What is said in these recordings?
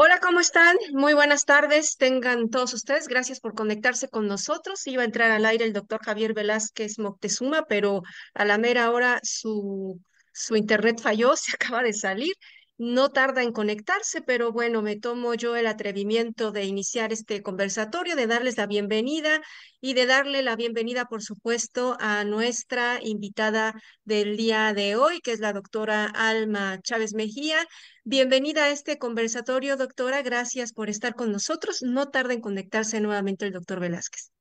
Hola, ¿cómo están? Muy buenas tardes. Tengan todos ustedes. Gracias por conectarse con nosotros. Iba a entrar al aire el doctor Javier Velázquez Moctezuma, pero a la mera hora su internet falló, se acaba de salir. No tarda en conectarse, pero bueno, me tomo yo el atrevimiento de iniciar este conversatorio, de darles la bienvenida y de darle la bienvenida, por supuesto, a nuestra invitada del día de hoy, que es la doctora Alma Chávez Mejía. Bienvenida a este conversatorio, doctora. Gracias por estar con nosotros. No tarda en conectarse nuevamente el doctor Velázquez.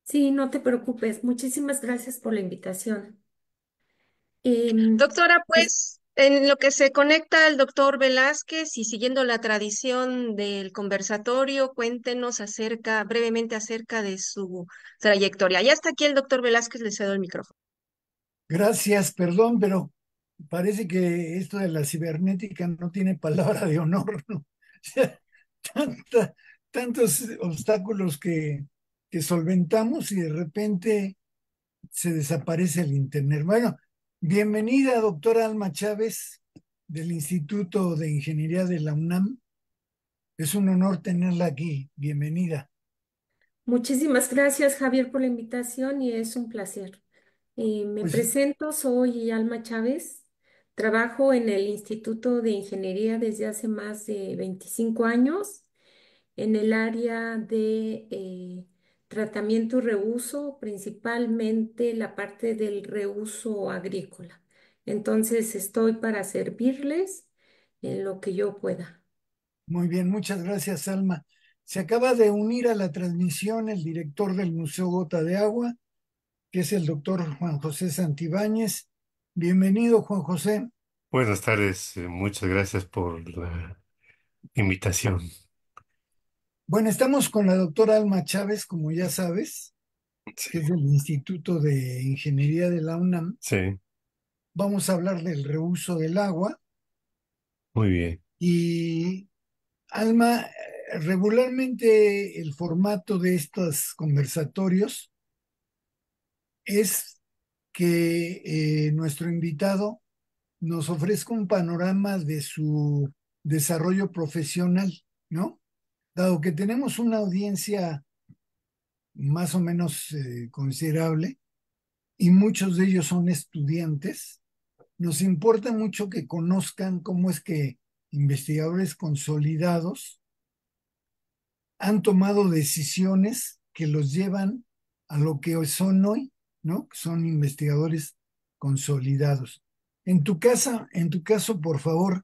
Sí, no te preocupes. Muchísimas gracias por la invitación. Doctora, Pues pues en lo que se conecta el doctor Velázquez y siguiendo la tradición del conversatorio, cuéntenos brevemente acerca de su trayectoria. Ya está aquí el doctor Velázquez, le cedo el micrófono. Gracias, perdón, pero parece que esto de la cibernética no tiene palabra de honor, ¿no? O sea, tanta- tantos obstáculos que solventamos y de repente se desaparece el internet. Bueno, bienvenida, doctora Alma Chávez, del Instituto de Ingeniería de la UNAM. Es un honor tenerla aquí. Bienvenida. muchísimas gracias, Javier, por la invitación y es un placer. Me Pues presento, soy Alma Chávez. Trabajo en el Instituto de Ingeniería desde hace más de 25 años en el área de tratamiento y reuso, principalmente la parte del reuso agrícola. Entonces, estoy para servirles en lo que yo pueda. muy bien, muchas gracias, Alma. Se acaba de unir a la transmisión el director del Museo Gota de Agua, que es el doctor Juan José Santibáñez. Bienvenido, Juan José. Buenas tardes, muchas gracias por la invitación. Bueno, estamos con la doctora Alma Chávez, como ya sabes, Sí, que es del Instituto de Ingeniería de la UNAM. sí, Vamos a hablar del reuso del agua. muy bien. Y, Alma, regularmente el formato de estos conversatorios es que nuestro invitado nos ofrezca un panorama de su desarrollo profesional, ¿no? Dado que tenemos una audiencia más o menos considerable y muchos de ellos son estudiantes, nos importa mucho que conozcan cómo es que investigadores consolidados han tomado decisiones que los llevan a lo que hoy son hoy, ¿no? Que son investigadores consolidados. En tu caso, por favor,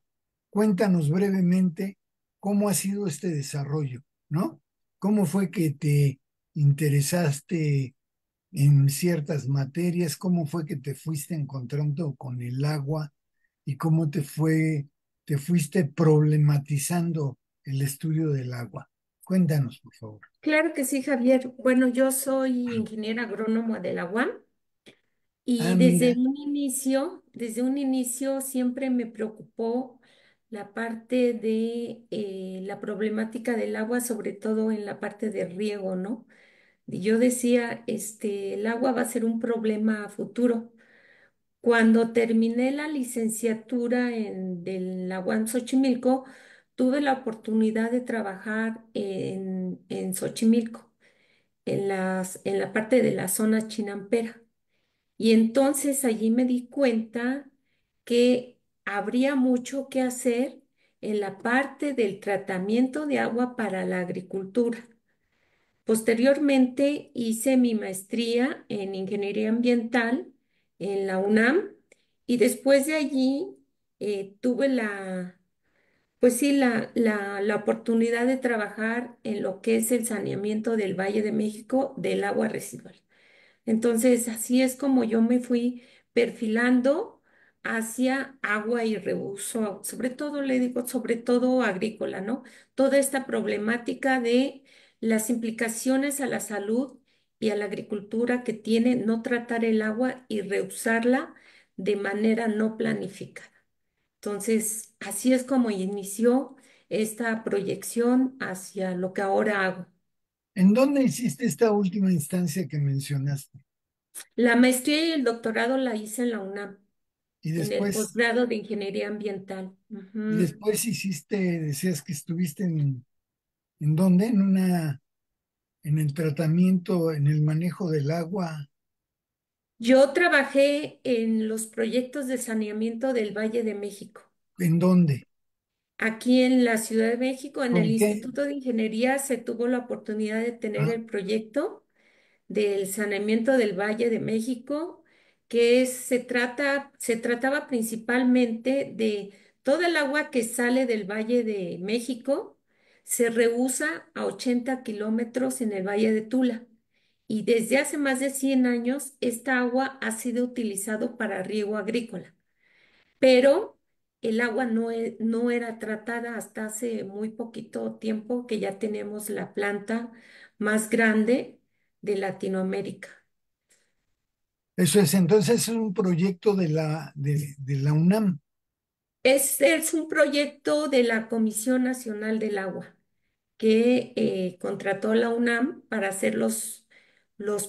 cuéntanos brevemente cómo ha sido este desarrollo, ¿no? ¿Cómo fue que te interesaste en ciertas materias? ¿Cómo fue que te fuiste encontrando con el agua? ¿Y cómo te fuiste problematizando el estudio del agua? Cuéntanos, por favor. Claro que sí, Javier. Bueno, yo soy ingeniera agrónoma de la UAM y Ah, mira, desde un inicio siempre me preocupó la parte de la problemática del agua, sobre todo en la parte de riego, ¿no? Y yo decía, el agua va a ser un problema a futuro. Cuando terminé la licenciatura de la UAM Xochimilco, tuve la oportunidad de trabajar en Xochimilco, en la parte de la zona chinampera. Y entonces allí me di cuenta que habría mucho que hacer en la parte del tratamiento de agua para la agricultura. Posteriormente hice mi maestría en ingeniería ambiental en la UNAM y después de allí tuve pues sí, la oportunidad de trabajar en lo que es el saneamiento del Valle de México del agua residual. Entonces, así es como yo me fui perfilando hacia agua y reuso, sobre todo, le digo, sobre todo agrícola, ¿no? Toda esta problemática de las implicaciones a la salud y a la agricultura que tiene no tratar el agua y reusarla de manera no planificada. Entonces, así es como inició esta proyección hacia lo que ahora hago. ¿en dónde hiciste esta última instancia que mencionaste? La maestría y el doctorado la hice en la UNAM. Y en el después, posgrado de ingeniería ambiental. y Ujú. después decías que estuviste ¿en dónde? En el tratamiento, en el manejo del agua. Yo trabajé en los proyectos de saneamiento del Valle de México. ¿En dónde? Aquí en la Ciudad de México, en el ¿Con qué? Instituto de Ingeniería, se tuvo la oportunidad de tener Ah, el proyecto del saneamiento del Valle de México, se trataba principalmente de toda el agua que sale del Valle de México, se reusa a 80 kilómetros en el Valle de Tula. Y desde hace más de 100 años, esta agua ha sido utilizado para riego agrícola, pero el agua no era tratada hasta hace muy poquito tiempo que ya tenemos la planta más grande de Latinoamérica. eso es, entonces es un proyecto de la UNAM. Es un proyecto de la Comisión Nacional del Agua que contrató la UNAM para hacer los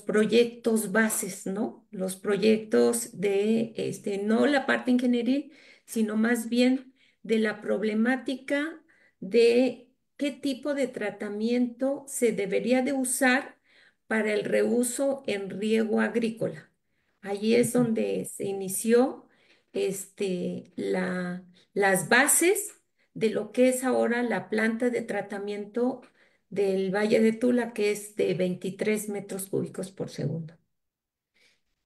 proyectos bases, ¿no? Los proyectos de, no la parte ingenieril, sino más bien de la problemática de qué tipo de tratamiento se debería de usar para el reuso en riego agrícola. Allí es donde se inició las bases de lo que es ahora la planta de tratamiento del Valle de Tula, que es de 23 metros cúbicos por segundo.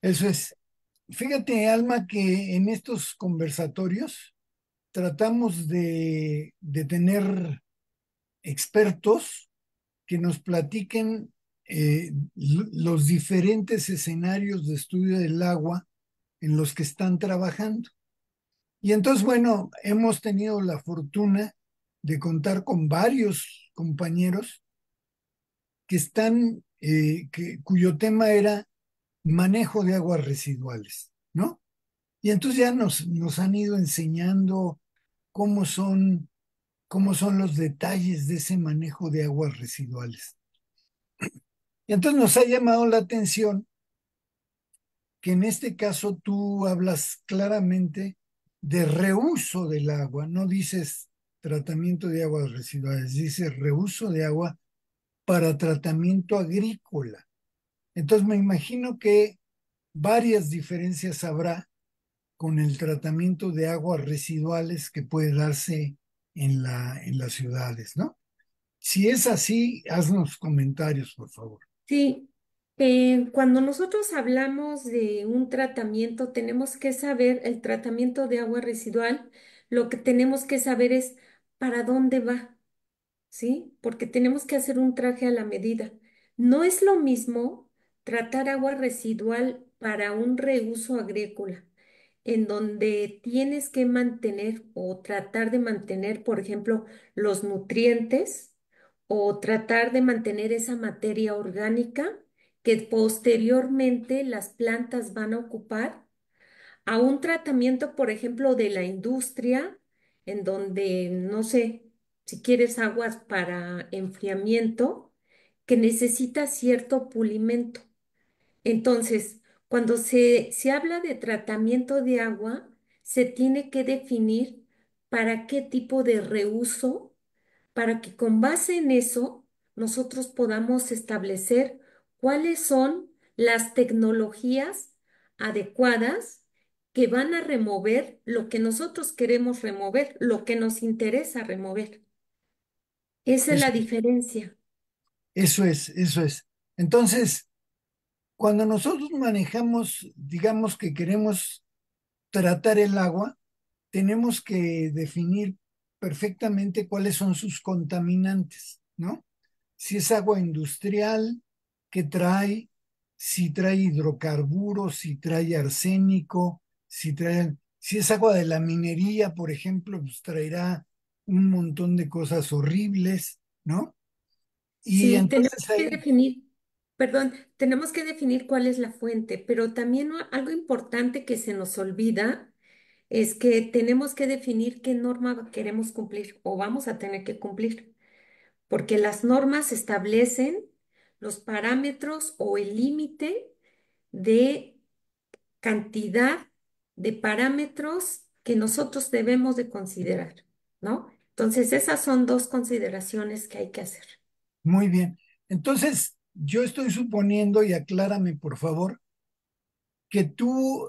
Eso es. Fíjate, Alma, que en estos conversatorios tratamos de tener expertos que nos platiquen los diferentes escenarios de estudio del agua en los que están trabajando. Y entonces, bueno, hemos tenido la fortuna de contar con varios compañeros que cuyo tema era manejo de aguas residuales, ¿no? Y entonces ya nos han ido enseñando cómo son, cómo son los detalles de ese manejo de aguas residuales. Y entonces nos ha llamado la atención que en este caso tú hablas claramente de reuso del agua, no dices tratamiento de aguas residuales, dices reuso de agua para tratamiento agrícola. Entonces me imagino que varias diferencias habrá con el tratamiento de aguas residuales que puede darse en las ciudades, ¿no? Si es así, haznos comentarios, por favor. Sí, cuando nosotros hablamos de un tratamiento, tenemos que saber el tratamiento de agua residual, lo que tenemos que saber es para dónde va, ¿sí? Porque tenemos que hacer un traje a la medida. No es lo mismo tratar agua residual para un reuso agrícola, en donde tienes que mantener o tratar de mantener, por ejemplo, los nutrientes o tratar de mantener esa materia orgánica que posteriormente las plantas van a ocupar, a un tratamiento, por ejemplo, de la industria, en donde, no sé, si quieres aguas para enfriamiento, que necesita cierto pulimento. Entonces, cuando se habla de tratamiento de agua, se tiene que definir para qué tipo de reuso, para que con base en eso nosotros podamos establecer cuáles son las tecnologías adecuadas que van a remover lo que nosotros queremos remover, lo que nos interesa remover. Esa es Eso, la diferencia. eso es, eso es. Entonces, cuando nosotros manejamos, digamos que queremos tratar el agua, tenemos que definir perfectamente cuáles son sus contaminantes, ¿no? Si es agua industrial, qué trae, si trae hidrocarburos, si trae arsénico, si es agua de la minería, por ejemplo, pues traerá un montón de cosas horribles, ¿no? Y Sí, tenemos entonces que ahí, definir, perdón, tenemos que definir cuál es la fuente, pero también algo importante que se nos olvida es que tenemos que definir qué norma queremos cumplir o vamos a tener que cumplir, porque las normas establecen los parámetros o el límite de cantidad de parámetros que nosotros debemos de considerar, ¿no? Entonces, esas son dos consideraciones que hay que hacer. Muy bien. Entonces, yo estoy suponiendo, y aclárame por favor, que tú,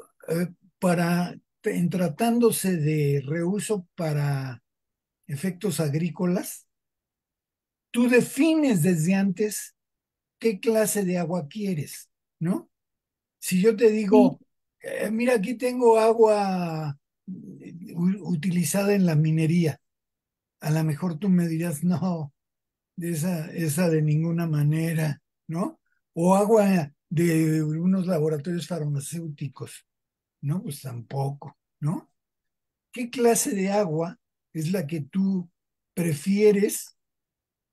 en tratándose de reuso para efectos agrícolas, tú defines desde antes qué clase de agua quieres, ¿no? Si yo te Sí. digo, mira, aquí tengo agua utilizada en la minería, a lo mejor tú me dirás, no, de esa de ninguna manera, ¿no? O agua de unos laboratorios farmacéuticos, ¿no? Pues tampoco, ¿no? ¿Qué clase de agua es la que tú prefieres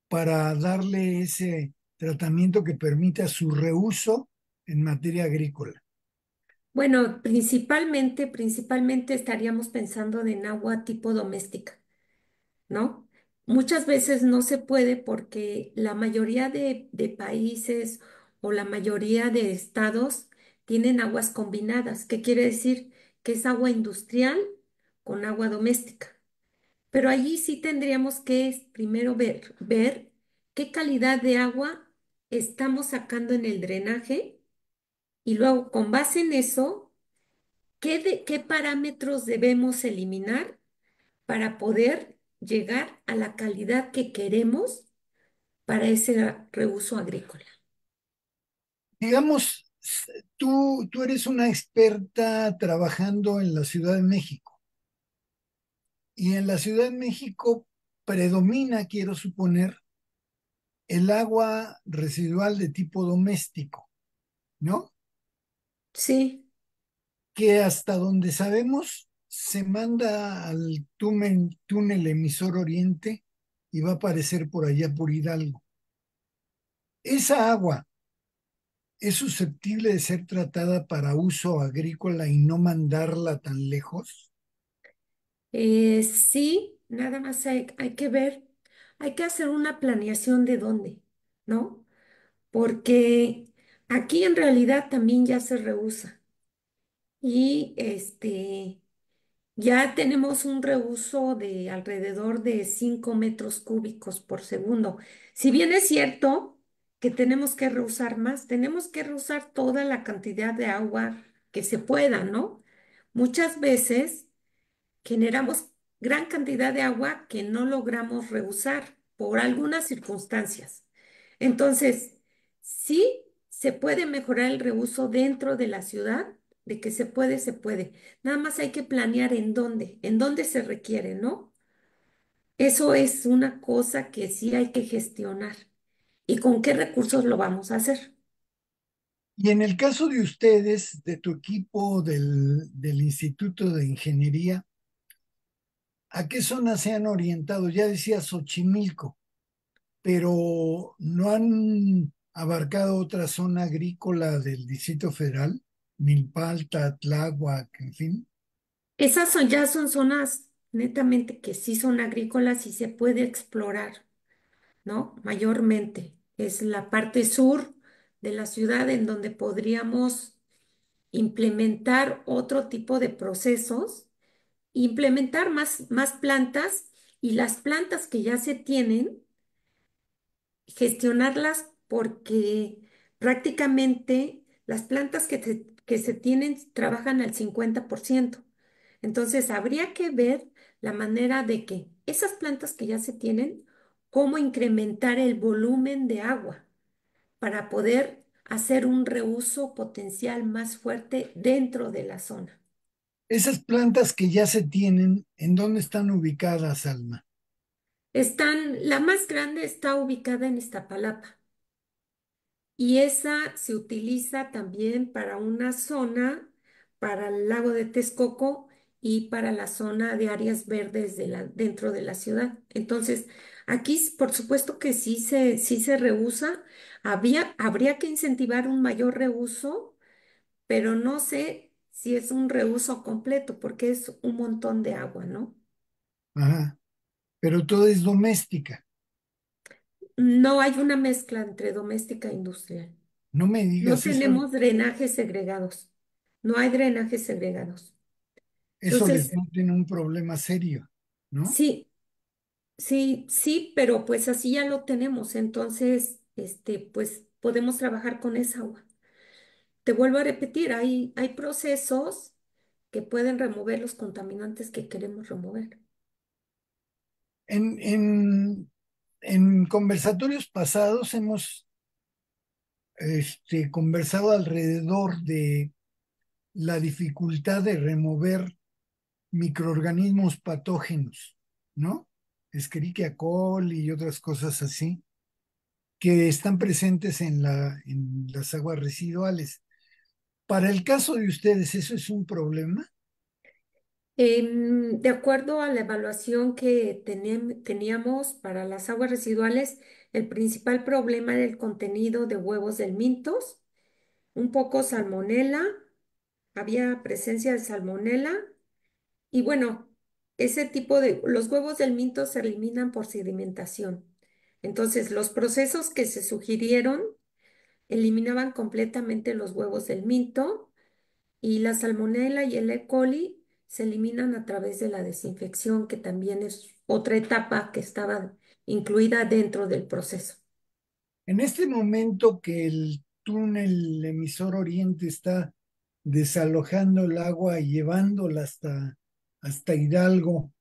para darle ese tratamiento que permita su reuso en materia agrícola? Bueno, principalmente estaríamos pensando en agua tipo doméstica, ¿no? Muchas veces no se puede porque la mayoría de países o la mayoría de estados tienen aguas combinadas. ¿Qué quiere decir? Que es agua industrial con agua doméstica. Pero allí sí tendríamos que primero ver qué calidad de agua estamos sacando en el drenaje y luego con base en eso, qué parámetros debemos eliminar para poder llegar a la calidad que queremos para ese reuso agrícola. Digamos, tú eres una experta trabajando en la Ciudad de México y en la Ciudad de México predomina, quiero suponer, el agua residual de tipo doméstico, ¿no? Sí, Que hasta donde sabemos se manda al túnel emisor Oriente y va a aparecer por allá por Hidalgo. Esa agua es susceptible de ser tratada para uso agrícola y no mandarla tan lejos. sí, nada más hay que ver, hay que hacer una planeación de dónde, ¿no? Porque aquí en realidad también ya se reusa y ya tenemos un reuso de alrededor de 5 metros cúbicos por segundo. Si bien es cierto que tenemos que reusar más, tenemos que reusar toda la cantidad de agua que se pueda, ¿no? Muchas veces generamos gran cantidad de agua que no logramos reusar por algunas circunstancias. Entonces, sí se puede mejorar el reuso dentro de la ciudad, de que se puede, se puede. Nada más hay que planear en dónde se requiere, ¿no? Eso es una cosa que sí hay que gestionar. ¿Y con qué recursos lo vamos a hacer? Y en el caso de ustedes, de tu equipo del Instituto de Ingeniería, ¿a qué zona se han orientado? Ya decía Xochimilco, pero ¿no han abarcado otra zona agrícola del Distrito Federal? Milpalta, Tláhuac, en fin. Ya son zonas netamente que sí son agrícolas y se puede explorar. ¿No? Mayormente es la parte sur de la ciudad en donde podríamos implementar otro tipo de procesos, implementar más plantas y las plantas que ya se tienen, gestionarlas porque prácticamente las plantas que se tienen trabajan al 50%. Entonces, habría que ver la manera de que esas plantas que ya se tienen, cómo incrementar el volumen de agua para poder hacer un reuso potencial más fuerte dentro de la zona. Esas plantas que ya se tienen, ¿en dónde están ubicadas, Alma? La más grande está ubicada en Iztapalapa. Y esa se utiliza también para una zona, para el lago de Texcoco y para la zona de áreas verdes dentro de la ciudad. Entonces, aquí por supuesto que sí se reusa. Habría que incentivar un mayor reuso, pero no sé si es un reuso completo porque es un montón de agua, ¿no? Ajá, pero todo es doméstica. No hay una mezcla entre doméstica e industrial. No me No digas eso. tenemos drenajes segregados. No hay drenajes segregados. Eso les Entonces, mete en un problema serio, ¿no? sí, sí, sí, pero pues así ya lo tenemos. Entonces, pues podemos trabajar con esa agua. Te vuelvo a repetir, hay procesos que pueden remover los contaminantes que queremos remover. En, en, en conversatorios pasados hemos conversado alrededor de la dificultad de remover microorganismos patógenos, ¿no? Escherichia coli y otras cosas así, que están presentes en las aguas residuales. Para el caso de ustedes, ¿eso es un problema? De acuerdo a la evaluación que teníamos para las aguas residuales, el principal problema era el contenido de huevos del mintos, un poco salmonela, había presencia de salmonela y bueno, los huevos del minto se eliminan por sedimentación. Entonces, los procesos que se sugirieron eliminaban completamente los huevos del minto y la salmonela y el E. coli se eliminan a través de la desinfección, que también es otra etapa que estaba incluida dentro del proceso. En este momento que el túnel emisor oriente está desalojando el agua y llevándola hasta Hidalgo,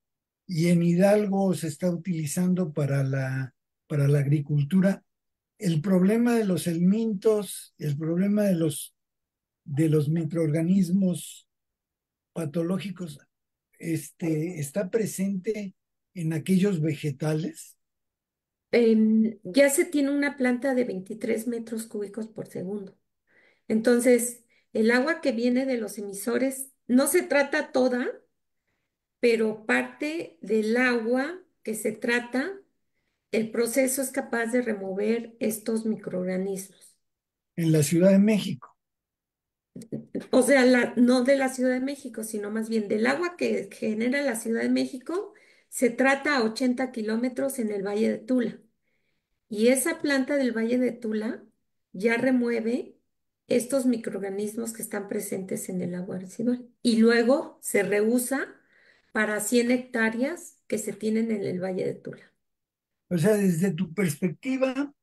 y en Hidalgo se está utilizando para la agricultura, el problema de los helmintos, el problema de los microorganismos patológicos, está presente en aquellos vegetales. Ya se tiene una planta de 23 metros cúbicos por segundo. Entonces, el agua que viene de los emisores no se trata toda, pero parte del agua que se trata, el proceso es capaz de remover estos microorganismos. En la Ciudad de México. O sea, no de la Ciudad de México, sino más bien del agua que genera la Ciudad de México, se trata a 80 kilómetros en el Valle de Tula. Y esa planta del Valle de Tula ya remueve estos microorganismos que están presentes en el agua residual. Y luego se reusa para 100 hectáreas que se tienen en el Valle de Tula. O sea, desde tu perspectiva,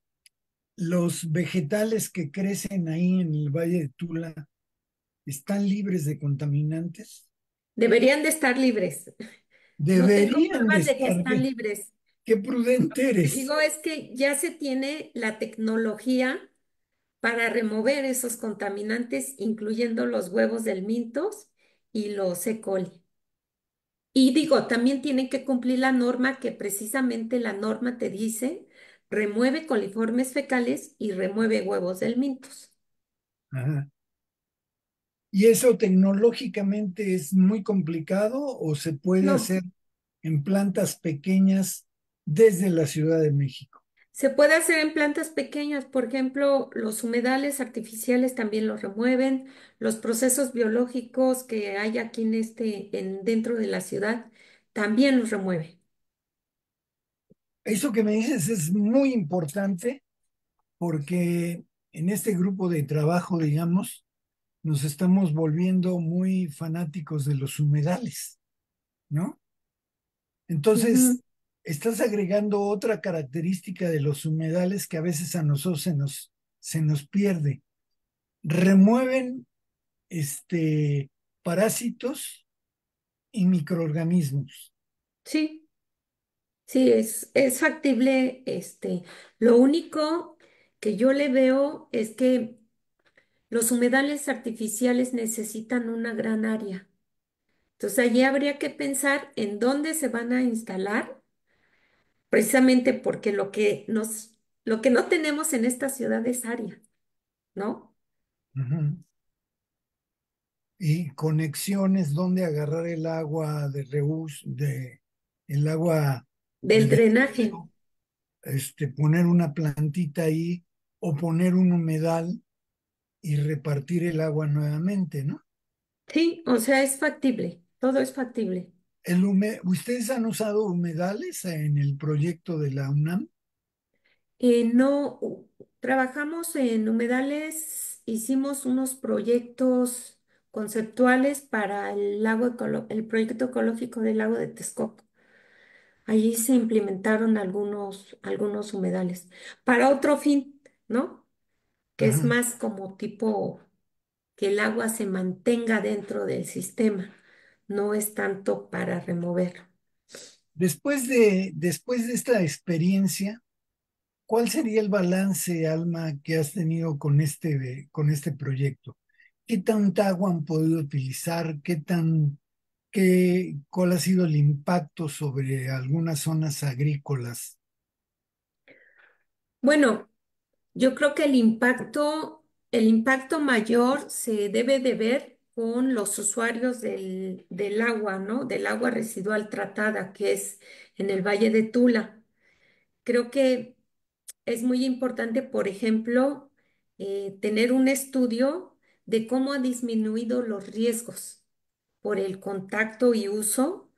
los vegetales que crecen ahí en el Valle de Tula están libres de contaminantes. Deberían de estar libres. No tengo Deberían de pruebas de que estar. están libres. Qué prudente Te eres. digo, es que ya se tiene la tecnología para remover esos contaminantes, incluyendo los huevos del Mintos y los E. coli. Y digo, también tienen que cumplir la norma que precisamente la norma te dice, remueve coliformes fecales y remueve huevos del Mintos. Ajá. ¿Y eso tecnológicamente es muy complicado o se puede No, hacer en plantas pequeñas desde la Ciudad de México? se puede hacer en plantas pequeñas, por ejemplo, los humedales artificiales también los remueven, los procesos biológicos que hay aquí dentro de la ciudad también los remueve. Eso que me dices es muy importante porque en este grupo de trabajo, digamos, nos estamos volviendo muy fanáticos de los humedales, ¿no? Ujú. Entonces, estás agregando otra característica de los humedales que a veces a nosotros se nos pierde. Remueven parásitos y microorganismos. Sí, sí, es factible. Lo único que yo le veo es que los humedales artificiales necesitan una gran área. Entonces, allí habría que pensar en dónde se van a instalar, precisamente porque lo que no tenemos en esta ciudad es área, ¿no? Ujú. Y conexiones donde agarrar el agua de reus, el agua de Del drenaje. desecho, poner una plantita ahí o poner un humedal y repartir el agua nuevamente, ¿no? Sí, o sea, es factible, todo es factible. ¿Ustedes han usado humedales en el proyecto de la UNAM? No, trabajamos en humedales, hicimos unos proyectos conceptuales para el proyecto ecológico del lago de Texcoco. Allí se implementaron algunos humedales para otro fin, ¿no? Que es Ajá. más como tipo que el agua se mantenga dentro del sistema, no es tanto para remover. Después de esta experiencia, ¿cuál sería el balance, Alma, que has tenido con este proyecto? ¿Qué tanta agua han podido utilizar? ¿Cuál ha sido el impacto sobre algunas zonas agrícolas? Bueno, yo creo que el impacto mayor se debe de ver con los usuarios del agua, ¿no? Del agua residual tratada, que es en el Valle de Tula. Creo que es muy importante, por ejemplo, tener un estudio de cómo ha disminuido los riesgos por el contacto y uso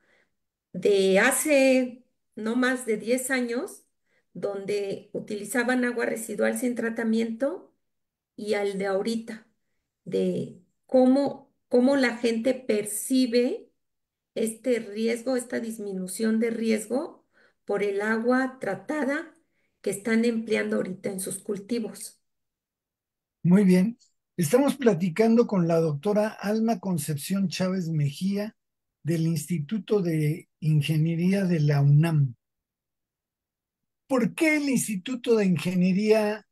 de hace no más de 10 años, donde utilizaban agua residual sin tratamiento, y al de ahorita, de cómo la gente percibe este riesgo, esta disminución de riesgo por el agua tratada que están empleando ahorita en sus cultivos. Muy bien. Estamos platicando con la doctora Alma Concepción Chávez Mejía del Instituto de Ingeniería de la UNAM. ¿Por qué el Instituto de Ingeniería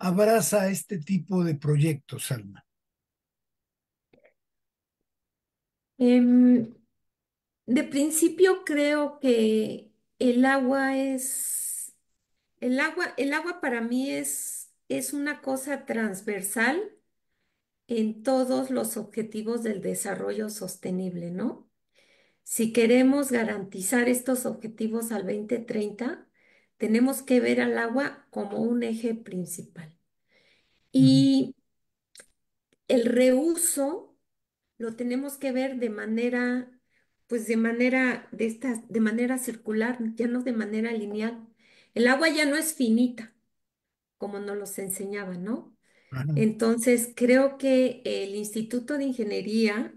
abraza este tipo de proyectos, Alma? Em, de principio creo que el agua es, el agua para mí es una cosa transversal en todos los objetivos del desarrollo sostenible, ¿no? Si queremos garantizar estos objetivos al 2030, tenemos que ver al agua como un eje principal. Ujú. Y el reuso lo tenemos que ver de manera, pues de manera circular, ya no de manera lineal. El agua ya no es finita, como nos los enseñaban, ¿no? Ajá. Entonces, creo que el Instituto de Ingeniería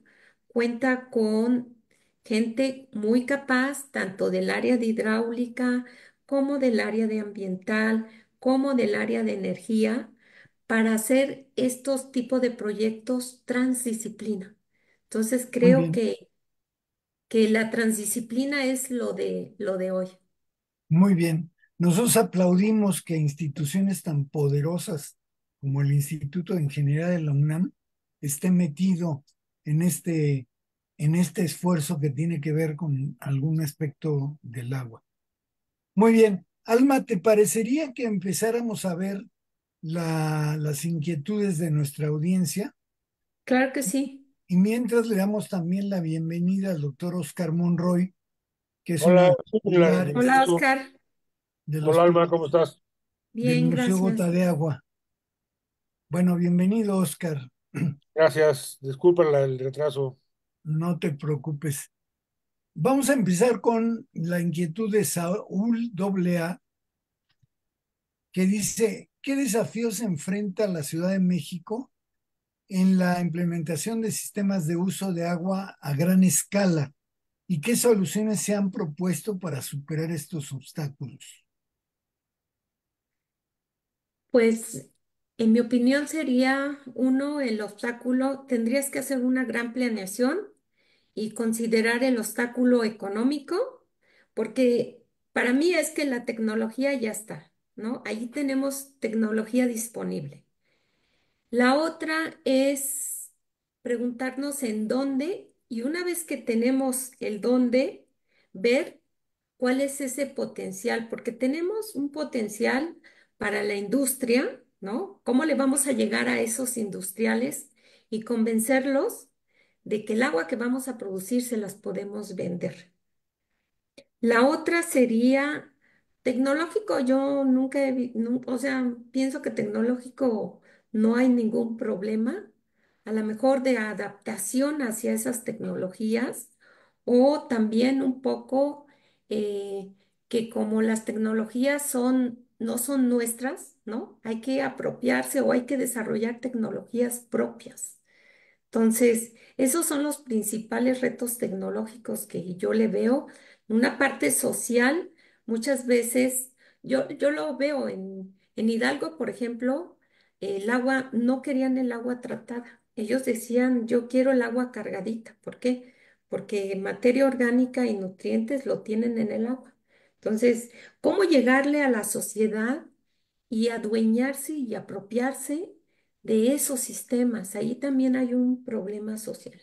cuenta con gente muy capaz, tanto del área de hidráulica como del área de ambiental, como del área de energía, para hacer estos tipos de proyectos transdisciplina. Entonces, Muy creo bien, que la transdisciplina es lo de hoy. muy bien. Nosotros aplaudimos que instituciones tan poderosas como el Instituto de Ingeniería de la UNAM esté metido en este esfuerzo que tiene que ver con algún aspecto del agua. Muy bien. Alma, ¿te parecería que empezáramos a ver las inquietudes de nuestra audiencia? Claro que sí. Y mientras le damos también la bienvenida al doctor Oscar Monroy, que es uno Hola, de los Hola, pilares Oscar. de los hola Alma, pilares ¿cómo estás? del Bien, Museo Gota gracias. de Agua. Bueno, bienvenido, Oscar. Gracias, disculpa el retraso. No te preocupes. Vamos a empezar con la inquietud de Saúl AA, que dice, ¿qué desafíos enfrenta la Ciudad de México en la implementación de sistemas de uso de agua a gran escala? ¿Y qué soluciones se han propuesto para superar estos obstáculos? Pues, en mi opinión sería uno, el obstáculo, tendrías que hacer una gran planeación y considerar el obstáculo económico, porque para mí es que la tecnología ya está, ¿no? Ahí tenemos tecnología disponible. La otra es preguntarnos en dónde, y una vez que tenemos el dónde, ver cuál es ese potencial, porque tenemos un potencial para la industria, ¿no? ¿Cómo le vamos a llegar a esos industriales y convencerlos de que el agua que vamos a producir se las podemos vender? La otra sería tecnológico. Yo nunca o sea, pienso que tecnológico no hay ningún problema, a lo mejor de adaptación hacia esas tecnologías, o también un poco que como las tecnologías no son nuestras, ¿no? Hay que apropiarse o hay que desarrollar tecnologías propias. Entonces, esos son los principales retos tecnológicos que yo le veo. Una parte social, muchas veces, yo lo veo en Hidalgo, por ejemplo, el agua, no querían el agua tratada. Ellos decían, yo quiero el agua cargadita. ¿Por qué? Porque materia orgánica y nutrientes lo tienen en el agua. Entonces, ¿cómo llegarle a la sociedad y adueñarse y apropiarse de esos sistemas? Ahí también hay un problema social,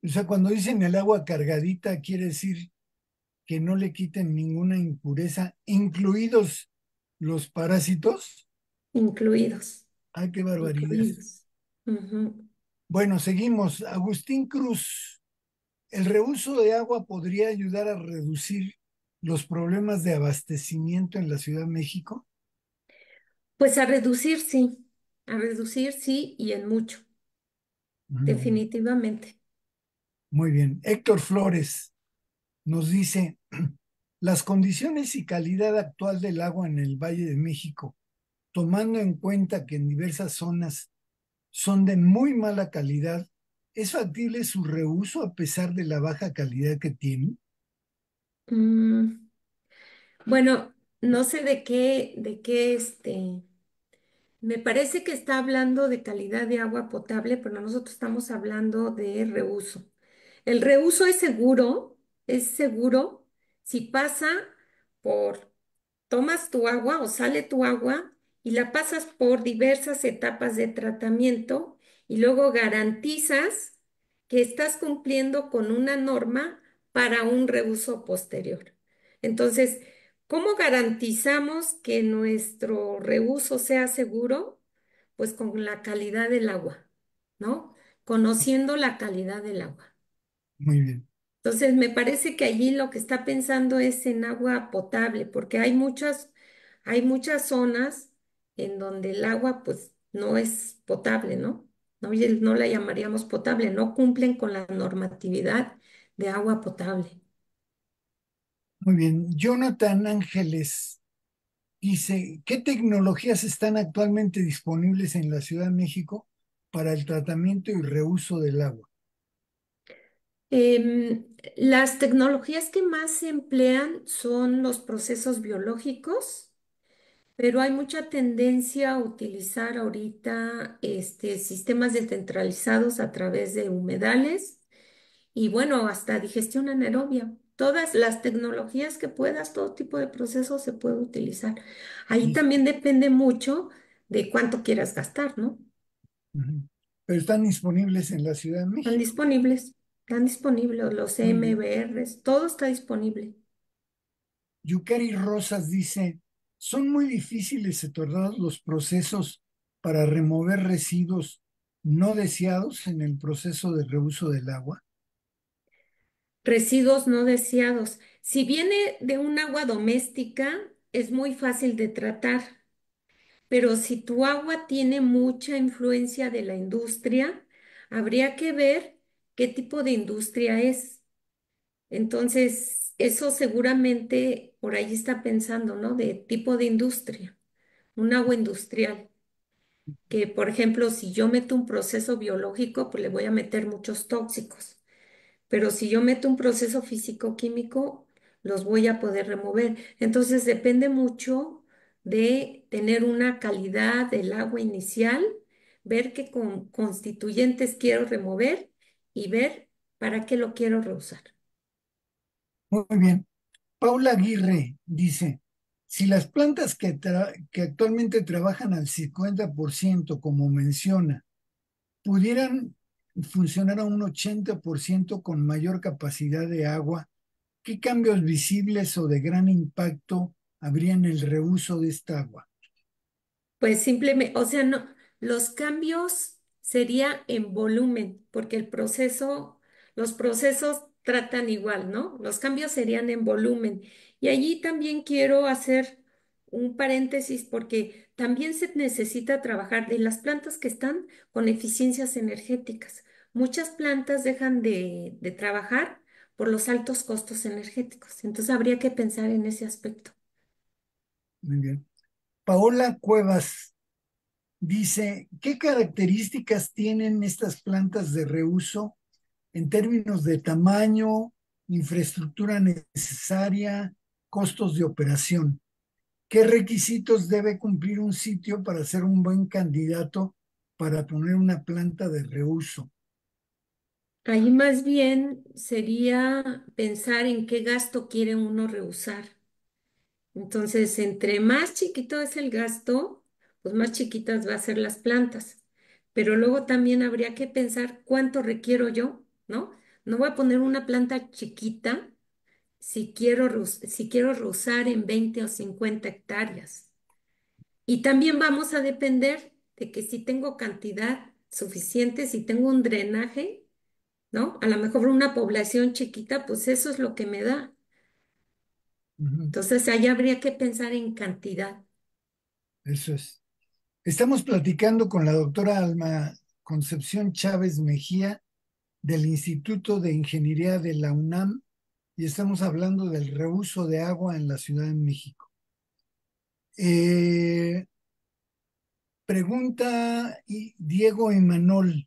O sea, cuando dicen el agua cargadita, quiere decir que no le quiten ninguna impureza, incluidos los parásitos. incluidos, Ay, qué barbaridad. incluidos. Ujú. Bueno, seguimos. Agustín Cruz, ¿el reuso de agua podría ayudar a reducir los problemas de abastecimiento en la Ciudad de México? Pues a reducir sí y en mucho, Mm, definitivamente. muy bien. Héctor Flores nos dice, las condiciones y calidad actual del agua en el Valle de México, tomando en cuenta que en diversas zonas son de muy mala calidad, ¿es factible su reuso a pesar de la baja calidad que tienen? Mm, bueno, no sé me parece que está hablando de calidad de agua potable, pero nosotros estamos hablando de reuso. El reuso es seguro si pasa por, tomas tu agua o sale tu agua y la pasas por diversas etapas de tratamiento y luego garantizas que estás cumpliendo con una norma para un reuso posterior. Entonces, ¿cómo garantizamos que nuestro reuso sea seguro? Pues con la calidad del agua, ¿no? Conociendo la calidad del agua. Muy bien, Entonces, me parece que allí lo que está pensando es en agua potable, porque hay muchas zonas en donde el agua pues no es potable, ¿no? No, no la llamaríamos potable, no cumplen con la normatividad de agua potable. muy bien. Jonathan Ángeles dice, ¿qué tecnologías están actualmente disponibles en la Ciudad de México para el tratamiento y reuso del agua? Las tecnologías que más se emplean son los procesos biológicos, pero hay mucha tendencia a utilizar ahorita sistemas descentralizados a través de humedales y bueno, hasta digestión anaerobia. Todas las tecnologías que puedas, todo tipo de procesos se puede utilizar. Ahí Y- también depende mucho de cuánto quieras gastar, ¿no? Ujú. Pero están disponibles en la Ciudad de Están México. disponibles, están disponibles los Muy bien. MBRs, todo está disponible. Yukari Rosas dice, son muy difíciles y tornados los procesos para remover residuos no deseados en el proceso de reuso del agua. Residuos no deseados. Si viene de un agua doméstica, es muy fácil de tratar, pero si tu agua tiene mucha influencia de la industria, habría que ver qué tipo de industria es. Entonces, eso seguramente por ahí está pensando, ¿no? De tipo de industria, un agua industrial, que por ejemplo, si yo meto un proceso biológico, pues le voy a meter muchos tóxicos. Pero si yo meto un proceso físico-químico, los voy a poder remover. Entonces depende mucho de tener una calidad del agua inicial, ver qué constituyentes quiero remover y ver para qué lo quiero reusar. Muy bien. Paula Aguirre dice, si las plantas que actualmente trabajan al 50%, como menciona, pudieran funcionar a un 80% con mayor capacidad de agua, ¿qué cambios visibles o de gran impacto habría en el reuso de esta agua? Pues simplemente, o sea, no, los cambios sería en volumen, porque los procesos tratan igual, ¿no? Los cambios serían en volumen. Y allí también quiero hacer un paréntesis porque también se necesita trabajar de las plantas que están con eficiencias energéticas. Muchas plantas dejan de trabajar por los altos costos energéticos. Entonces habría que pensar en ese aspecto. Muy bien. Paola Cuevas dice, ¿qué características tienen estas plantas de reuso en términos de tamaño, infraestructura necesaria, costos de operación? ¿Qué requisitos debe cumplir un sitio para ser un buen candidato para poner una planta de reuso? Ahí más bien sería pensar en qué gasto quiere uno rehusar. Entonces, entre más chiquito es el gasto, pues más chiquitas va a ser las plantas. Pero luego también habría que pensar cuánto requiero yo, ¿no? No voy a poner una planta chiquita si quiero rehusar en 20 o 50 hectáreas. Y también vamos a depender de que si tengo cantidad suficiente, si tengo un drenaje, ¿no? A lo mejor una población chiquita, pues eso es lo que me da. Ujú, Entonces, ahí habría que pensar en cantidad. eso es. Estamos platicando con la doctora Alma Concepción Chávez Mejía del Instituto de Ingeniería de la UNAM y estamos hablando del reuso de agua en la Ciudad de México. Eh, Pregunta Diego Imanol,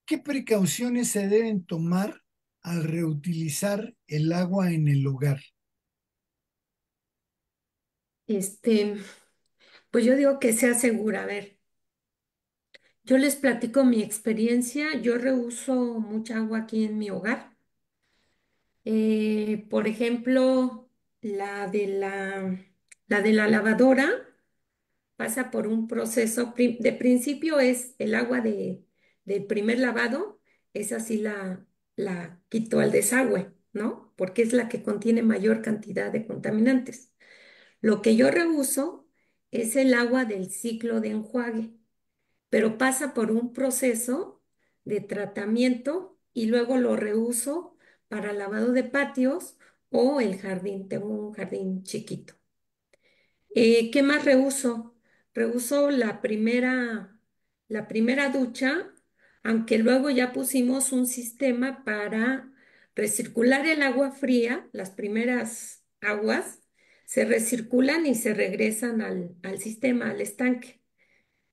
¿qué precauciones se deben tomar al reutilizar el agua en el hogar? Este, pues yo digo que sea segura. A ver, yo les platico mi experiencia. Yo reuso mucha agua aquí en mi hogar. Por ejemplo, la de la de la lavadora pasa por un proceso. De principio es el agua del primer lavado, esa sí la quito al desagüe, ¿no? Porque es la que contiene mayor cantidad de contaminantes. Lo que yo reuso es el agua del ciclo de enjuague, pero pasa por un proceso de tratamiento y luego lo reuso para lavado de patios o el jardín. Tengo un jardín chiquito. ¿Qué más reuso? Reuso la primera ducha, aunque luego ya pusimos un sistema para recircular el agua fría, las primeras aguas se recirculan y se regresan al sistema, al estanque,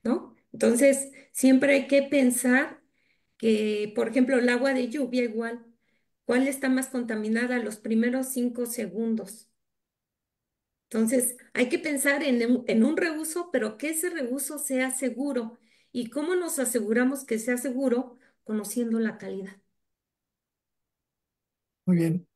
¿no? Entonces, siempre hay que pensar que, por ejemplo, el agua de lluvia igual, ¿cuál está más contaminada? Los primeros 5 segundos. Entonces, hay que pensar en un reuso, pero que ese reuso sea seguro. ¿Y cómo nos aseguramos que sea seguro? Conociendo la calidad. Muy bien.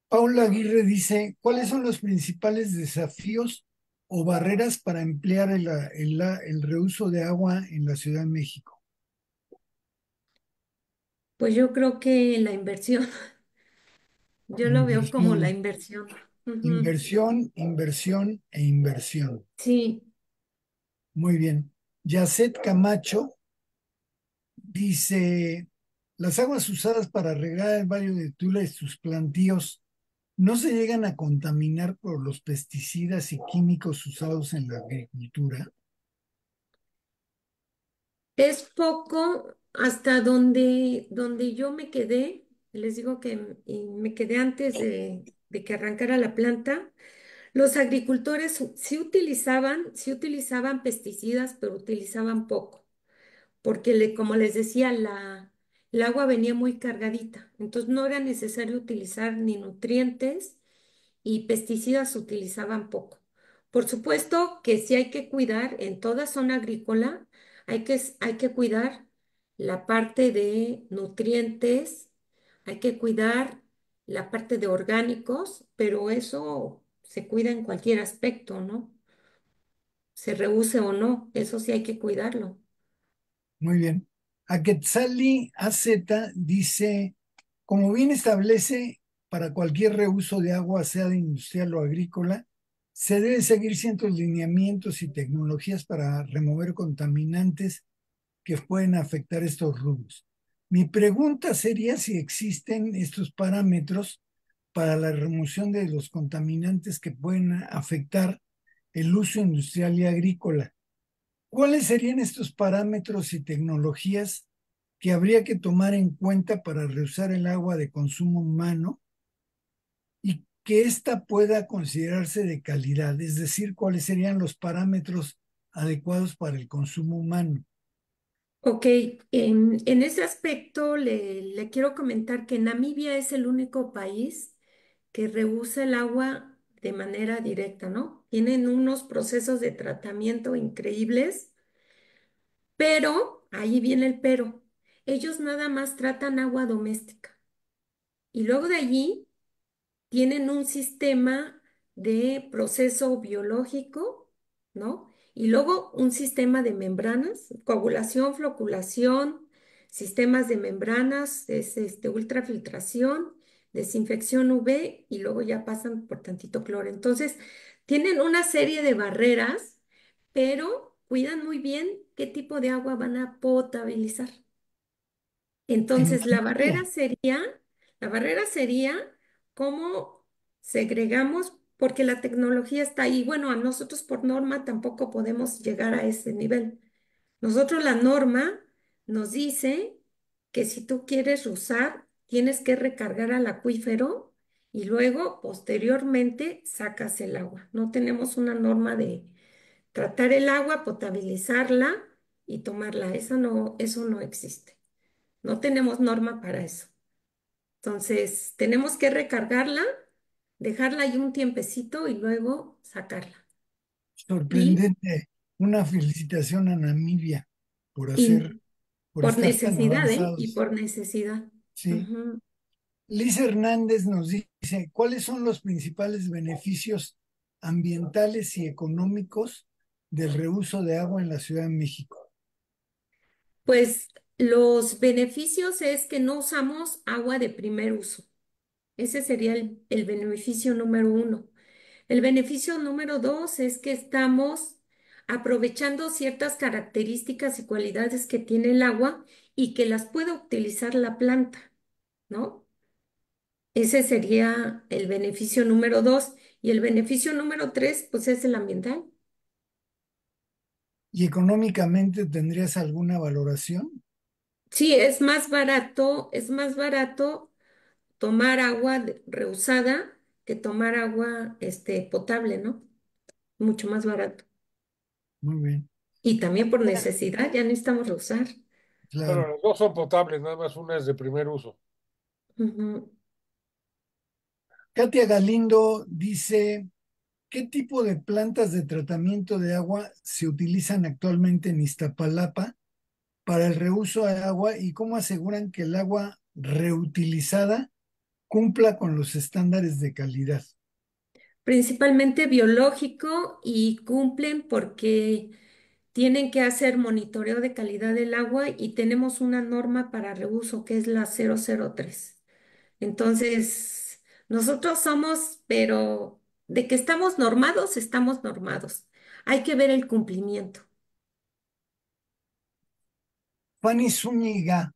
Paula Aguirre dice, ¿cuáles son los principales desafíos o barreras para emplear el reuso de agua en la Ciudad de México? Pues yo creo que la inversión, yo lo veo como Inversión, la inversión. Ujú. inversión, inversión e inversión. Sí, Muy bien. Yacet Camacho dice, las aguas usadas para regar el Valle de Tula y sus plantíos no se llegan a contaminar por los pesticidas y químicos usados en la agricultura. es poco hasta donde yo me quedé. Les digo que me quedé antes de que arrancara la planta. Los agricultores sí utilizaban pesticidas, pero utilizaban poco, porque como les decía, el agua venía muy cargadita, entonces no era necesario utilizar ni nutrientes y pesticidas se utilizaban poco. Por supuesto que sí hay que cuidar en toda zona agrícola, hay que cuidar la parte de nutrientes, hay que cuidar la parte de orgánicos, pero eso se cuida en cualquier aspecto, ¿no? Se reuse o no, eso sí hay que cuidarlo. Muy bien. Aquetzali AZ dice, como bien establece, para cualquier reuso de agua, sea de industrial o agrícola, se deben seguir ciertos lineamientos y tecnologías para remover contaminantes que pueden afectar estos rubros. Mi pregunta sería si existen estos parámetros para la remoción de los contaminantes que pueden afectar el uso industrial y agrícola. ¿Cuáles serían estos parámetros y tecnologías que habría que tomar en cuenta para reusar el agua de consumo humano y que ésta pueda considerarse de calidad? Es decir, ¿cuáles serían los parámetros adecuados para el consumo humano. Ok, en ese aspecto le quiero comentar que Namibia es el único país que reusa el agua de manera directa, ¿no? Tienen unos procesos de tratamiento increíbles, pero ahí viene el pero. Ellos nada más tratan agua doméstica y luego de allí tienen un sistema de proceso biológico, ¿no? Y luego un sistema de membranas, coagulación, floculación, sistemas de membranas, es ultrafiltración, desinfección UV y luego ya pasan por tantito cloro. Entonces, tienen una serie de barreras, pero cuidan muy bien qué tipo de agua van a potabilizar. En Entonces, Namibia, la barrera sería cómo segregamos, porque la tecnología está ahí. Bueno, a nosotros por norma tampoco podemos llegar a ese nivel. Nosotros la norma nos dice que si tú quieres usar, tienes que recargar al acuífero y luego, posteriormente, sacas el agua. No tenemos una norma de tratar el agua, potabilizarla y tomarla. Eso no existe. No tenemos norma para eso. Entonces, tenemos que recargarla, dejarla ahí un tiempecito y luego sacarla. Y, sorprendente. Una felicitación a Namibia por hacer, y por por estar tan necesidad, ¿eh? Y avanzados. por necesidad. Sí. Ujú. Liz Hernández nos dice, ¿cuáles son los principales beneficios ambientales y económicos del reuso de agua en la Ciudad de México? Pues los beneficios es que no usamos agua de primer uso. Ese sería el beneficio número uno. El beneficio número dos es que estamos aprovechando ciertas características y cualidades que tiene el agua y que las puede utilizar la planta, ¿no? Ese sería el beneficio número dos. Y el beneficio número tres, pues es el ambiental. ¿Y económicamente tendrías alguna valoración? Sí, es más barato tomar agua reusada que tomar agua, potable, ¿no? Mucho más barato. Muy bien, Y también por necesidad, ya necesitamos reusar. Bueno, claro. las dos son potables, nada más una es de primer uso. Ujú. Katia Galindo dice, ¿qué tipo de plantas de tratamiento de agua se utilizan actualmente en Iztapalapa para el reuso de agua y cómo aseguran que el agua reutilizada cumpla con los estándares de calidad? Principalmente biológico y cumplen porque tienen que hacer monitoreo de calidad del agua y tenemos una norma para reuso que es la 003. Entonces, nosotros somos, pero de que estamos normados, estamos normados. Hay que ver el cumplimiento. Fanny Zúñiga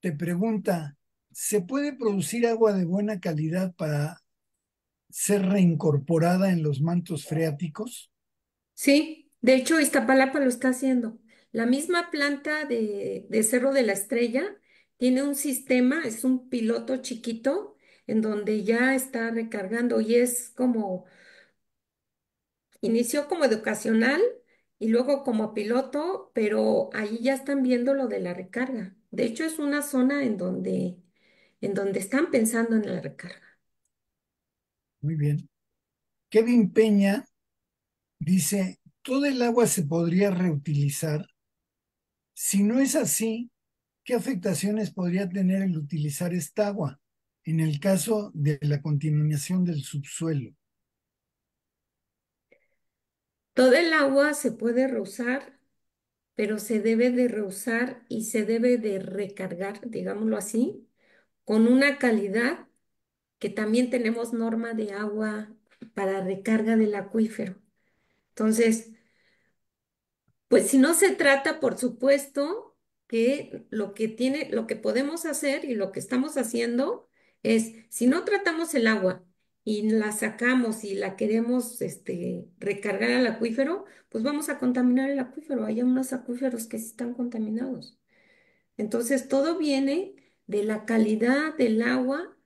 te pregunta, ¿se puede producir agua de buena calidad para ser reincorporada en los mantos freáticos? Sí, de hecho, Iztapalapa lo está haciendo. La misma planta de Cerro de la Estrella tiene un sistema, es un piloto chiquito en donde ya está recargando y es como, inició como educacional y luego como piloto, pero ahí ya están viendo lo de la recarga. De hecho, es una zona en donde están pensando en la recarga. Muy bien. Kevin Peña dice, ¿todo el agua se podría reutilizar? Si no es así, ¿qué afectaciones podría tener el utilizar esta agua en el caso de la contaminación del subsuelo? Todo el agua se puede reusar, pero se debe de reusar y se debe de recargar, digámoslo así, con una calidad que también tenemos norma de agua para recarga del acuífero. Entonces, pues si no se trata, por supuesto, que lo que podemos hacer y lo que estamos haciendo es, si no tratamos el agua y la sacamos y la queremos, recargar al acuífero, pues vamos a contaminar el acuífero. Hay unos acuíferos que sí están contaminados. Entonces, todo viene de la calidad del agua,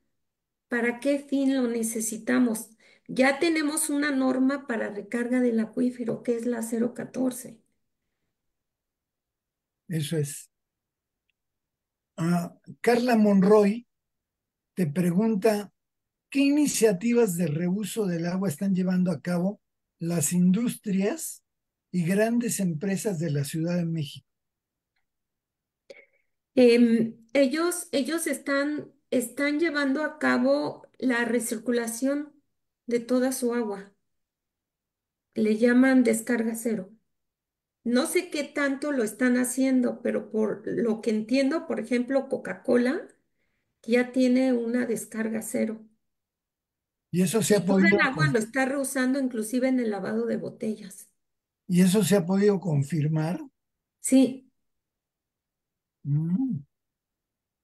para qué fin lo necesitamos. Ya tenemos una norma para recarga del acuífero, que es la 014. Eso es. Carla Monroy te pregunta, ¿qué iniciativas de reuso del agua están llevando a cabo las industrias y grandes empresas de la Ciudad de México? Ellos están llevando a cabo la recirculación de toda su agua. Le llaman descarga cero. No sé qué tanto lo están haciendo, pero por lo que entiendo, por ejemplo, Coca-Cola ya tiene una descarga cero. Y eso se ha Y todo el podido, agua lo está reusando inclusive en el lavado de botellas. y eso se ha podido confirmar. Sí, Mm,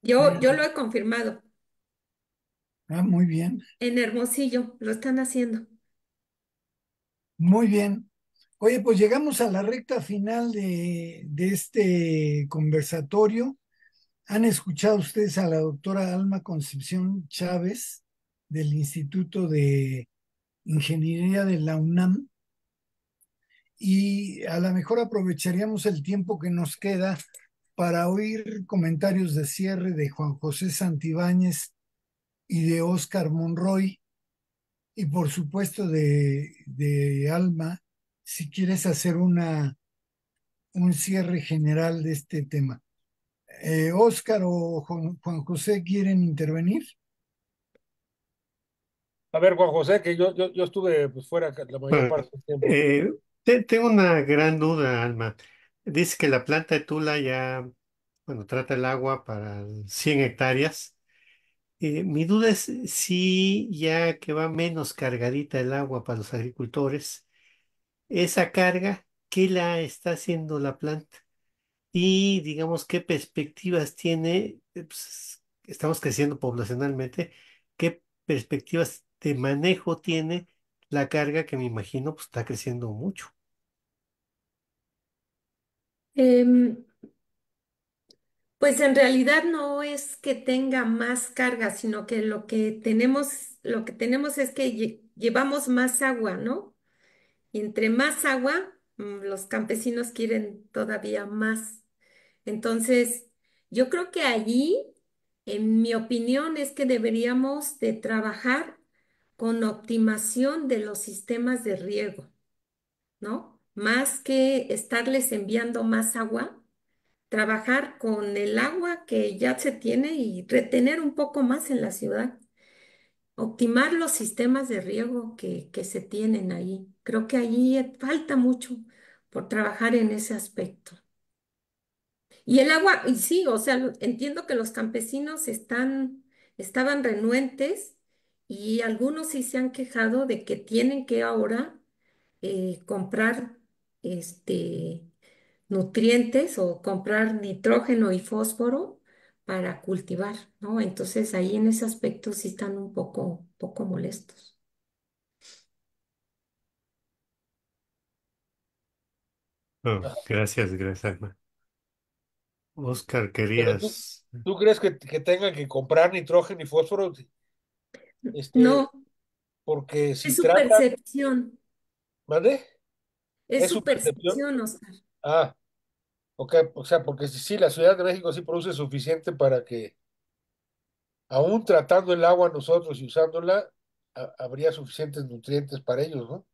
yo fíjate. lo he confirmado. Muy bien, En Hermosillo lo están haciendo. muy bien. Oye, pues llegamos a la recta final de este conversatorio. Han escuchado ustedes a la doctora Alma Concepción Chávez del Instituto de Ingeniería de la UNAM, y a lo mejor aprovecharíamos el tiempo que nos queda para oír comentarios de cierre de Juan José Santibáñez y de Óscar Monroy, y por supuesto de Alma, si quieres hacer un cierre general de este tema. Óscar o Juan José, ¿quieren intervenir? A ver, Juan José, que yo estuve pues, fuera la mayor Bueno, parte del tiempo. eh, tengo una gran duda, Alma. Dice que la planta de Tula ya, bueno, trata el agua para 100 hectáreas. Mi duda es si ya que va menos cargadita el agua para los agricultores, esa carga, ¿qué la está haciendo la planta? Y digamos, ¿qué perspectivas tiene? Pues, estamos creciendo poblacionalmente. ¿Qué perspectivas de manejo tiene la carga que me imagino pues, está creciendo mucho? Em, pues en realidad no es que tenga más carga, sino que lo que tenemos es que llevamos más agua, ¿no? Y entre más agua, los campesinos quieren todavía más. Entonces, yo creo que allí, en mi opinión, es que deberíamos de trabajar con optimación de los sistemas de riego, ¿no? Más que estarles enviando más agua, trabajar con el agua que ya se tiene y retener un poco más en la ciudad. Optimar los sistemas de riego que se tienen ahí. Creo que allí falta mucho por trabajar en ese aspecto. Y el agua, y sí, o sea, entiendo que los campesinos estaban renuentes y algunos sí se han quejado de que tienen que ahora comprar este, nutrientes o comprar nitrógeno y fósforo para cultivar, ¿no? Entonces ahí en ese aspecto sí están un poco molestos. Oh, Ah, gracias, gracias, Alma. Oscar, Pero querías... tú crees que tengan que comprar nitrógeno y fósforo, este, No, porque es si su tratan, percepción, ¿mande? es ¿Es su su percepción? percepción, Oscar. Ah, ok, o sea, porque sí, la Ciudad de México sí produce suficiente para que, aún tratando el agua nosotros y usándola, habría suficientes nutrientes para ellos, ¿no?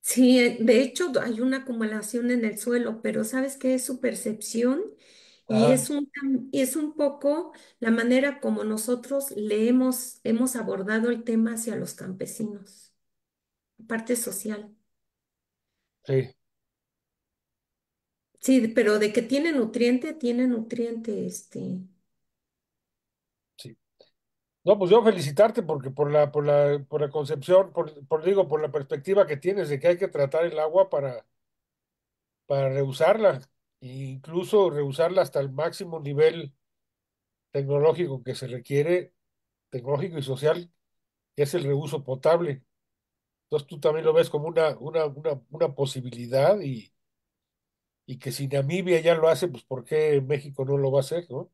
Sí, de hecho hay una acumulación en el suelo, pero ¿sabes qué es su percepción? Y Ajá, es un poco la manera como nosotros hemos abordado el tema hacia los campesinos, parte social. sí, Sí, pero de que tiene nutriente, sí. No, pues yo felicitarte porque por la concepción, digo, por la perspectiva que tienes de que hay que tratar el agua para reusarla, e incluso reusarla hasta el máximo nivel tecnológico que se requiere, tecnológico y social, que es el reuso potable. Entonces tú también lo ves como una posibilidad y que si Namibia ya lo hace, pues ¿por qué México no lo va a hacer, no?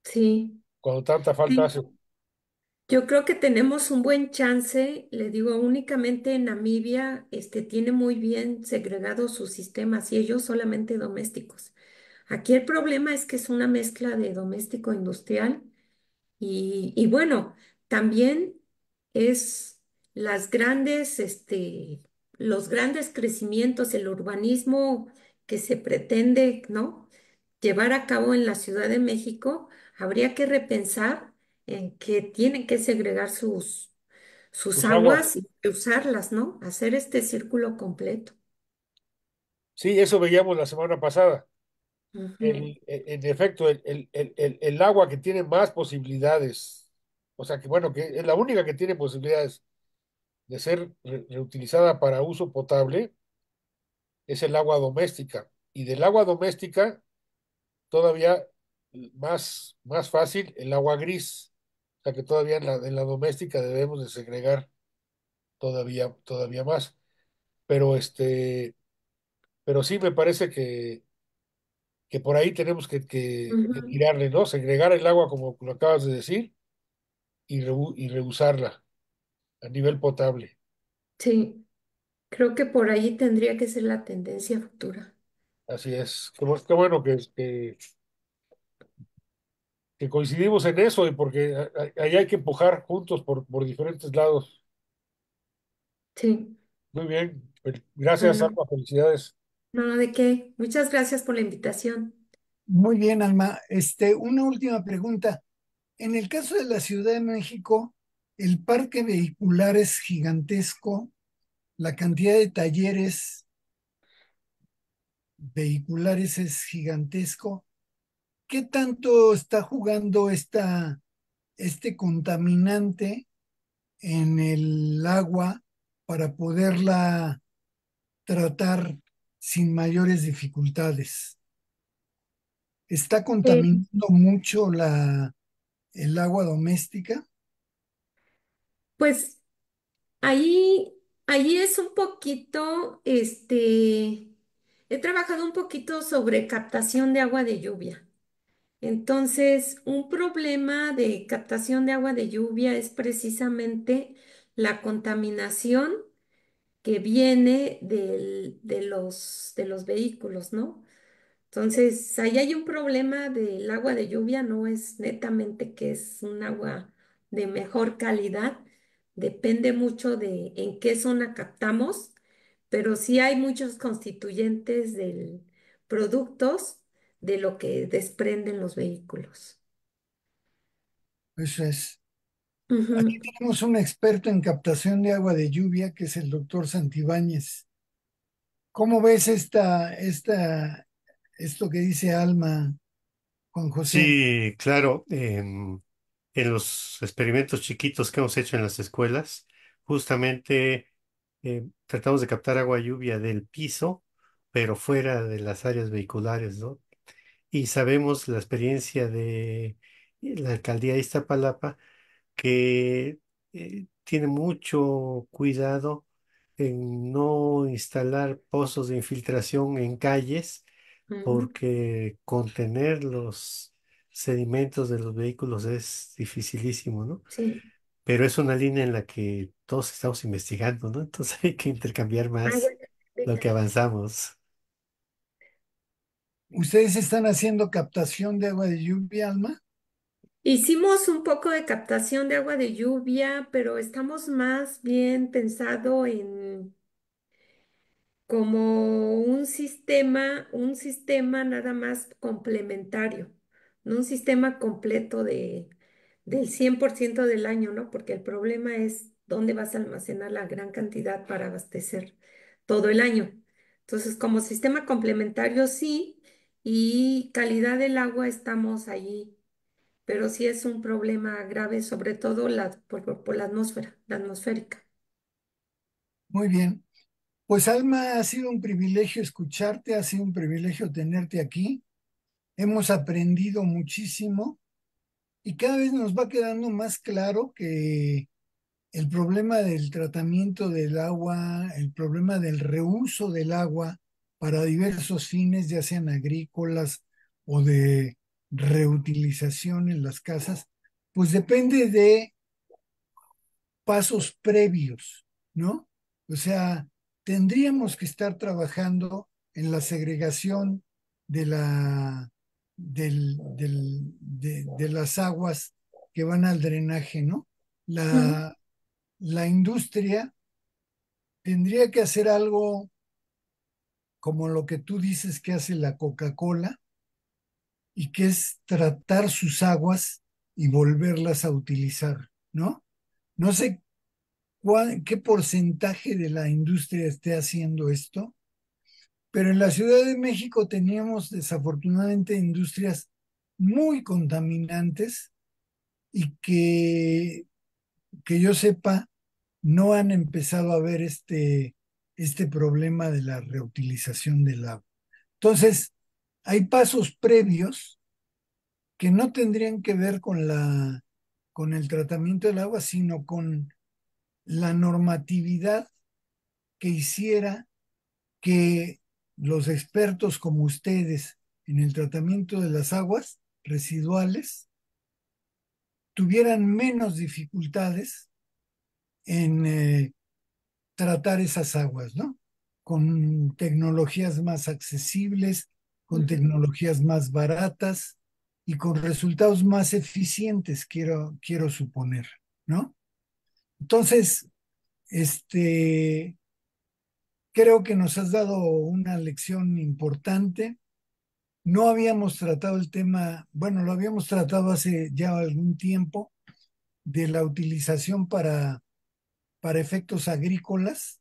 sí, Cuando tanta falta sí. hace. Yo creo que tenemos un buen chance, le digo, únicamente Namibia tiene muy bien segregados sus sistemas y ellos solamente domésticos. Aquí el problema es que es una mezcla de doméstico industrial y bueno, también es las grandes, los grandes crecimientos, el urbanismo que se pretende, ¿no? Llevar a cabo en la Ciudad de México, habría que repensar en que tienen que segregar sus Tus aguas. aguas y usarlas, ¿no? Hacer este círculo completo. Sí, eso veíamos la semana pasada. Ujú, En efecto, el agua que tiene más posibilidades, o sea que bueno, que es la única que tiene posibilidades de ser reutilizada para uso potable, es el agua doméstica. Y del agua doméstica, todavía más fácil, el agua gris. O sea que todavía en la doméstica debemos de segregar todavía más. Pero pero sí me parece que por ahí tenemos que ujú. tirarle, ¿no? Segregar el agua, como lo acabas de decir, y reusarla a nivel potable. Sí, creo que por ahí tendría que ser la tendencia futura. Así es. Qué bueno que coincidimos en eso, y porque ahí hay que empujar juntos por diferentes lados. Sí, Muy bien. Pues, gracias, bueno, Alma. Felicidades. no, ¿de qué? Muchas gracias por la invitación. Muy bien, Alma. Una última pregunta. En el caso de la Ciudad de México, el parque vehicular es gigantesco, la cantidad de talleres vehiculares es gigantesco. ¿Qué tanto está jugando este contaminante en el agua para poderla tratar sin mayores dificultades? ¿Está Eh, contaminando mucho el agua doméstica? pues ahí es un poquito, he trabajado un poquito sobre captación de agua de lluvia. Entonces, un problema de captación de agua de lluvia es precisamente la contaminación que viene de los vehículos, ¿no? Entonces, ahí hay un problema del agua de lluvia, no es netamente que es un agua de mejor calidad, depende mucho de en qué zona captamos, pero sí hay muchos constituyentes del productos de lo que desprenden los vehículos. Eso es. Aquí Ujú. tenemos un experto en captación de agua de lluvia, que es el doctor Santibáñez. ¿Cómo ves esto que dice Alma, Juan José? Sí, claro. En los experimentos chiquitos que hemos hecho en las escuelas, justamente tratamos de captar agua lluvia del piso, pero fuera de las áreas vehiculares, ¿no? Y sabemos la experiencia de la alcaldía de Iztapalapa, que tiene mucho cuidado en no instalar pozos de infiltración en calles, Ujú. porque contener los sedimentos de los vehículos es dificilísimo, ¿no? Sí. Pero es una línea en la que todos estamos investigando, ¿no? Entonces hay que intercambiar Ay, más bueno, lo venga. que avanzamos. ¿Ustedes están haciendo captación de agua de lluvia, Alma? Hicimos un poco de captación de agua de lluvia, pero estamos más bien pensado en como un sistema nada más complementario, no un sistema completo del 100% del año, ¿no? Porque el problema es dónde vas a almacenar la gran cantidad para abastecer todo el año. Entonces, como sistema complementario, sí, y calidad del agua estamos allí, pero sí es un problema grave, sobre todo por la atmósfera, la atmosférica. Muy bien. Pues Alma, ha sido un privilegio escucharte, ha sido un privilegio tenerte aquí. Hemos aprendido muchísimo y cada vez nos va quedando más claro que el problema del tratamiento del agua, el problema del reuso del agua para diversos fines, ya sean agrícolas o de reutilización en las casas, pues depende de pasos previos, ¿no? O sea, tendríamos que estar trabajando en la segregación de de las aguas que van al drenaje, ¿no? Ujú. La industria tendría que hacer algo como lo que tú dices que hace la Coca-Cola, y que es tratar sus aguas y volverlas a utilizar, ¿no? No sé qué porcentaje de la industria esté haciendo esto, pero en la Ciudad de México teníamos desafortunadamente industrias muy contaminantes y que yo sepa, no han empezado a ver este problema de la reutilización del agua. Entonces, hay pasos previos que no tendrían que ver con con el tratamiento del agua, sino con la normatividad que hiciera que los expertos como ustedes en el tratamiento de las aguas residuales tuvieran menos dificultades en tratar esas aguas, ¿no? Con tecnologías más accesibles, con Ujú. tecnologías más baratas y con resultados más eficientes, quiero suponer, ¿no? Entonces, este, creo que nos has dado una lección importante. No habíamos tratado el tema, bueno, lo habíamos tratado hace ya algún tiempo, de la utilización para efectos agrícolas,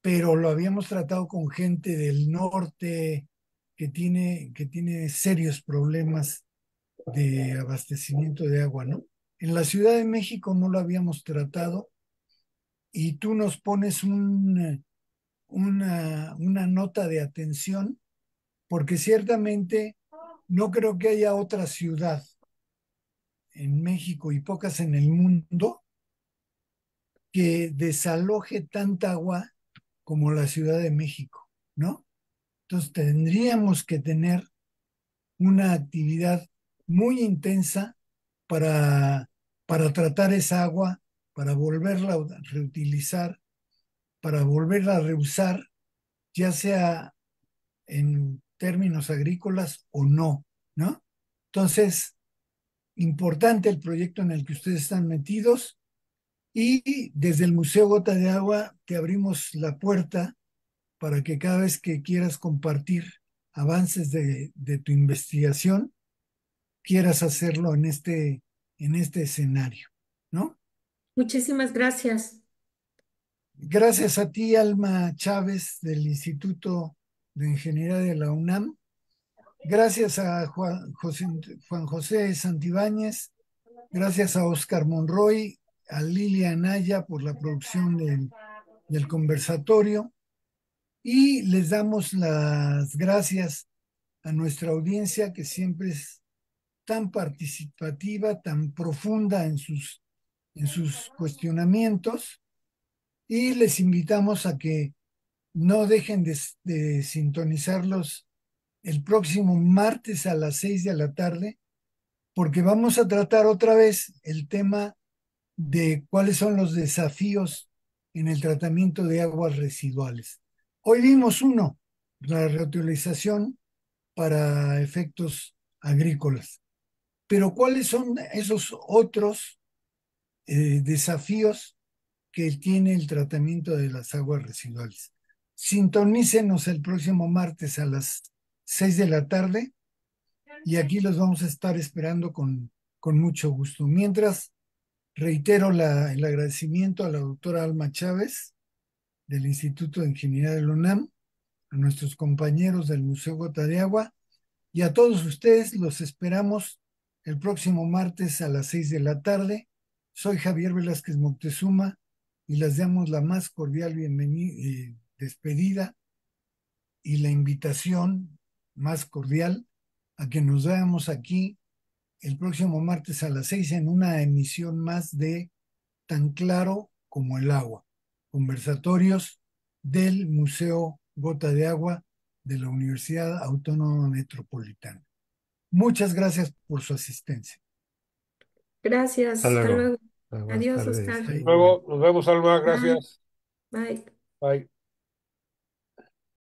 pero lo habíamos tratado con gente del norte que tiene serios problemas de abastecimiento de agua, ¿no? En la Ciudad de México no lo habíamos tratado y tú nos pones una nota de atención porque ciertamente no creo que haya otra ciudad en México y pocas en el mundo que desaloje tanta agua como la Ciudad de México, ¿no? Entonces tendríamos que tener una actividad muy intensa para, para tratar esa agua, para volverla a reutilizar, para volverla a reusar, ya sea en términos agrícolas o no, ¿no? Entonces, importante el proyecto en el que ustedes están metidos y desde el Museo Gota de Agua te abrimos la puerta para que cada vez que quieras compartir avances de tu investigación, quieras hacerlo en este escenario, ¿no? Muchísimas gracias. Gracias a ti, Alma Chávez, del Instituto de Ingeniería de la UNAM. Gracias a Juan José Santibáñez. Gracias a Oscar Monroy, a Lilia Anaya por la producción del conversatorio. Y les damos las gracias a nuestra audiencia que siempre es tan participativa, tan profunda en sus cuestionamientos. Y les invitamos a que no dejen de sintonizarlos el próximo martes a las 6 de la tarde, porque vamos a tratar otra vez el tema de cuáles son los desafíos en el tratamiento de aguas residuales. Hoy vimos uno, la reutilización para efectos agrícolas, pero ¿cuáles son esos otros desafíos que tiene el tratamiento de las aguas residuales? Sintonícenos el próximo martes a las 6 de la tarde y aquí los vamos a estar esperando con mucho gusto. Mientras, reitero el agradecimiento a la doctora Alma Chávez del Instituto de Ingeniería de la UNAM, a nuestros compañeros del Museo Gota de Agua y a todos ustedes. Los esperamos el próximo martes a las 6 de la tarde. Soy Javier Velázquez Moctezuma y les damos la más cordial bienvenida, despedida y la invitación más cordial a que nos veamos aquí el próximo martes a las 6 en una emisión más de Tan Claro como el Agua, conversatorios del Museo Gota de Agua de la Universidad Autónoma Metropolitana. Muchas gracias por su asistencia. Hasta Gracias. Hasta luego. luego. Buenas Adiós, tardes. Oscar. Ahí. Luego nos vemos, Alma. Bye. Gracias. Bye. Bye.